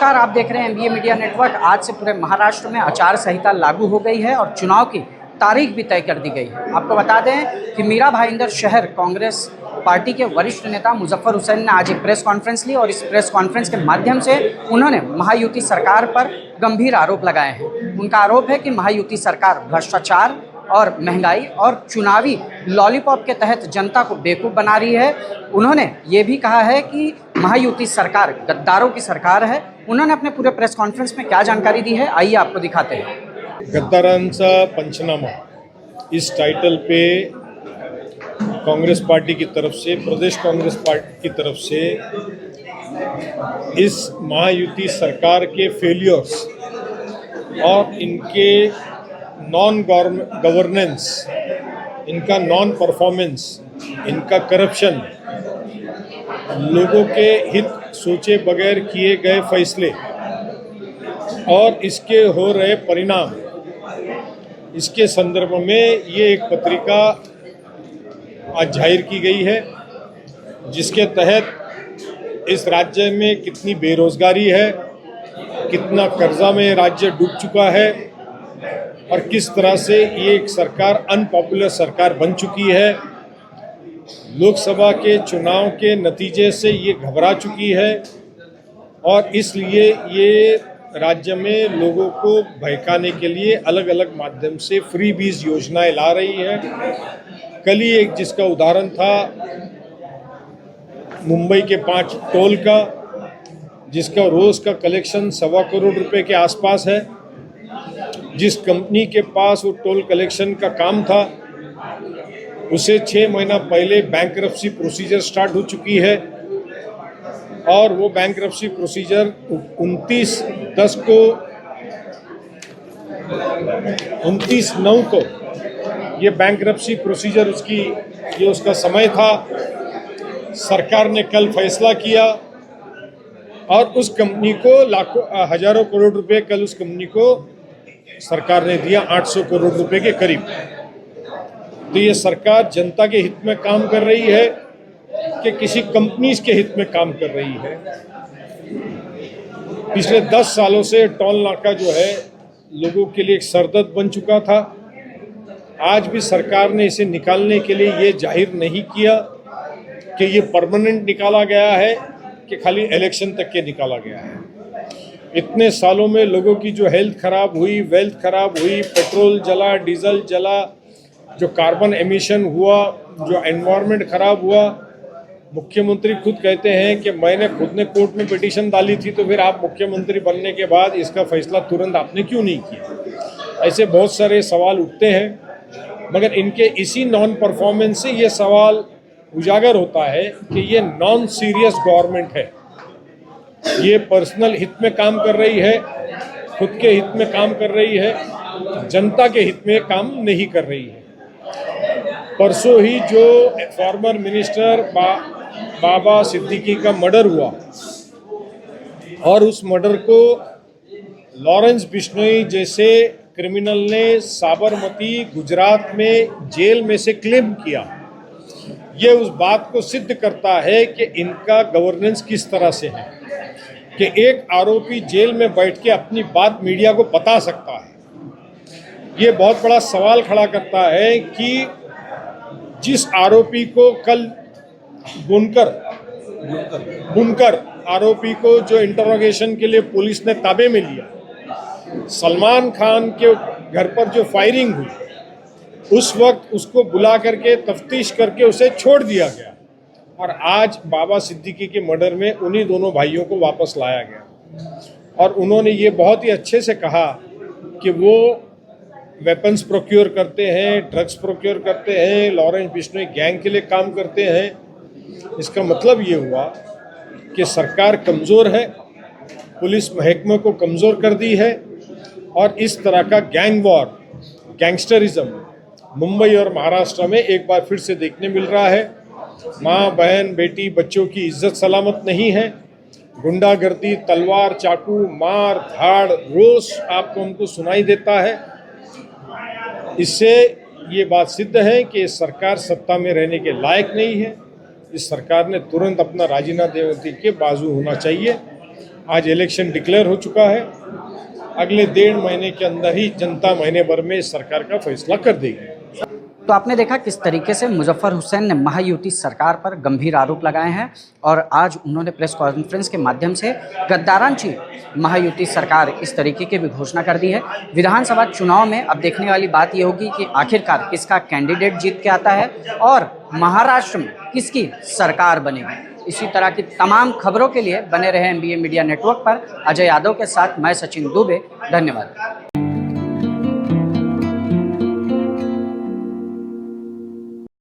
नमस्कार, आप देख रहे हैं एमबीए मीडिया नेटवर्क। आज से पूरे महाराष्ट्र में आचार संहिता लागू हो गई है और चुनाव की तारीख भी तय कर दी गई है। आपको बता दें कि मीरा भाईंदर शहर कांग्रेस पार्टी के वरिष्ठ नेता मुजफ्फर हुसैन ने आज एक प्रेस कॉन्फ्रेंस ली और इस प्रेस कॉन्फ्रेंस के माध्यम से उन्होंने महायुति सरकार पर गंभीर आरोप लगाए हैं। उनका आरोप है कि महायुति सरकार भ्रष्टाचार और महंगाई और चुनावी लॉलीपॉप के तहत जनता को बेवकूफ़ बना रही है। उन्होंने ये भी कहा है कि महायुति सरकार गद्दारों की सरकार है। उन्होंने अपने पूरे प्रेस कॉन्फ्रेंस में क्या जानकारी दी है, आइए आपको दिखाते हैं। गद्दारांचा पंचनामा इस टाइटल पे कांग्रेस पार्टी की तरफ से, प्रदेश कांग्रेस पार्टी की तरफ से इस महायुति सरकार के फेलियर्स और इनके नॉन गवर्नेंस, इनका नॉन परफॉर्मेंस, इनका करप्शन, लोगों के हित सोचे बगैर किए गए फैसले और इसके हो रहे परिणाम, इसके संदर्भ में ये एक पत्रिका आज जाहिर की गई है, जिसके तहत इस राज्य में कितनी बेरोजगारी है, कितना कर्जा में राज्य डूब चुका है और किस तरह से ये एक सरकार अनपॉपुलर सरकार बन चुकी है। लोकसभा के चुनाव के नतीजे से ये घबरा चुकी है और इसलिए ये राज्य में लोगों को बहकाने के लिए अलग अलग माध्यम से फ्री बीज योजनाएं ला रही है। कल ही एक जिसका उदाहरण था मुंबई के 5 टोल का, जिसका रोज का कलेक्शन 1.25 करोड़ रुपए के आसपास है। जिस कंपनी के पास वो टोल कलेक्शन का काम था, उसे 6 महीना पहले बैंकरप्सी प्रोसीजर स्टार्ट हो चुकी है और वो बैंकरप्सी प्रोसीजर 29/9 को ये बैंकरप्सी प्रोसीजर उसका समय था। सरकार ने कल फैसला किया और उस कंपनी को हजारों करोड़ रुपए कल उस कंपनी को सरकार ने दिया, 800 करोड़ रुपए के करीब। तो ये सरकार जनता के हित में काम कर रही है कि किसी कंपनीज के हित में काम कर रही है। पिछले 10 सालों से टोल नाका जो है लोगों के लिए एक सरदर्द बन चुका था। आज भी सरकार ने इसे निकालने के लिए ये जाहिर नहीं किया कि ये परमानेंट निकाला गया है कि खाली इलेक्शन तक के निकाला गया है। इतने सालों में लोगों की जो हेल्थ खराब हुई, वेल्थ खराब हुई, पेट्रोल जला, डीजल जला, जो कार्बन एमिशन हुआ, जो एनवायरनमेंट खराब हुआ, मुख्यमंत्री खुद कहते हैं कि मैंने खुद ने कोर्ट में पिटीशन डाली थी, तो फिर आप मुख्यमंत्री बनने के बाद इसका फैसला तुरंत आपने क्यों नहीं किया। ऐसे बहुत सारे सवाल उठते हैं, मगर इनके इसी नॉन परफॉर्मेंस से ये सवाल उजागर होता है कि ये नॉन सीरियस गवर्नमेंट है। ये पर्सनल हित में काम कर रही है, खुद के हित में काम कर रही है, जनता के हित में काम नहीं कर रही है। परसों ही जो फॉर्मर मिनिस्टर बाबा सिद्दीकी का मर्डर हुआ और उस मर्डर को लॉरेंस बिश्नोई जैसे क्रिमिनल ने साबरमती गुजरात में जेल में से क्लेम किया, ये उस बात को सिद्ध करता है कि इनका गवर्नेंस किस तरह से है कि एक आरोपी जेल में बैठ के अपनी बात मीडिया को बता सकता है। ये बहुत बड़ा सवाल खड़ा करता है कि जिस आरोपी को कल बुनकर आरोपी को जो इंटरोगेशन के लिए पुलिस ने ताबे में लिया, सलमान खान के घर पर जो फायरिंग हुई, उस वक्त उसको बुला करके तफ्तीश करके उसे छोड़ दिया गया और आज बाबा सिद्दीकी के मर्डर में उन्हीं दोनों भाइयों को वापस लाया गया। और उन्होंने ये बहुत ही अच्छे से कहा कि वो वेपन्स प्रोक्योर करते हैं, ड्रग्स प्रोक्योर करते हैं, लॉरेंस बिश्नोई गैंग के लिए काम करते हैं। इसका मतलब ये हुआ कि सरकार कमज़ोर है, पुलिस महकमे को कमज़ोर कर दी है और इस तरह का गैंग वॉर, गैंगस्टरिज्म मुंबई और महाराष्ट्र में एक बार फिर से देखने मिल रहा है। माँ, बहन, बेटी, बच्चों की इज्जत सलामत नहीं है। गुंडागर्दी, तलवार, चाकू, मार धाड़ रोज आपको हमको सुनाई देता है। इससे ये बात सिद्ध है कि सरकार सत्ता में रहने के लायक नहीं है। इस सरकार ने तुरंत अपना राजीनामा देने के बाजू होना चाहिए आज इलेक्शन डिक्लेयर हो चुका है। अगले 1.5 महीने के अंदर ही जनता महीने भर में इस सरकार का फैसला कर देगी। तो आपने देखा किस तरीके से मुजफ्फर हुसैन ने महायुति सरकार पर गंभीर आरोप लगाए हैं और आज उन्होंने प्रेस कॉन्फ्रेंस के माध्यम से गद्दारांची महायुति सरकार इस तरीके की भी घोषणा कर दी है। विधानसभा चुनाव में अब देखने वाली बात यह होगी कि आखिरकार किसका कैंडिडेट जीत के आता है और महाराष्ट्र में किसकी सरकार बनेगी। इसी तरह की तमाम खबरों के लिए बने रहे MBA मीडिया नेटवर्क पर। अजय यादव के साथ मैं सचिन दुबे, धन्यवाद।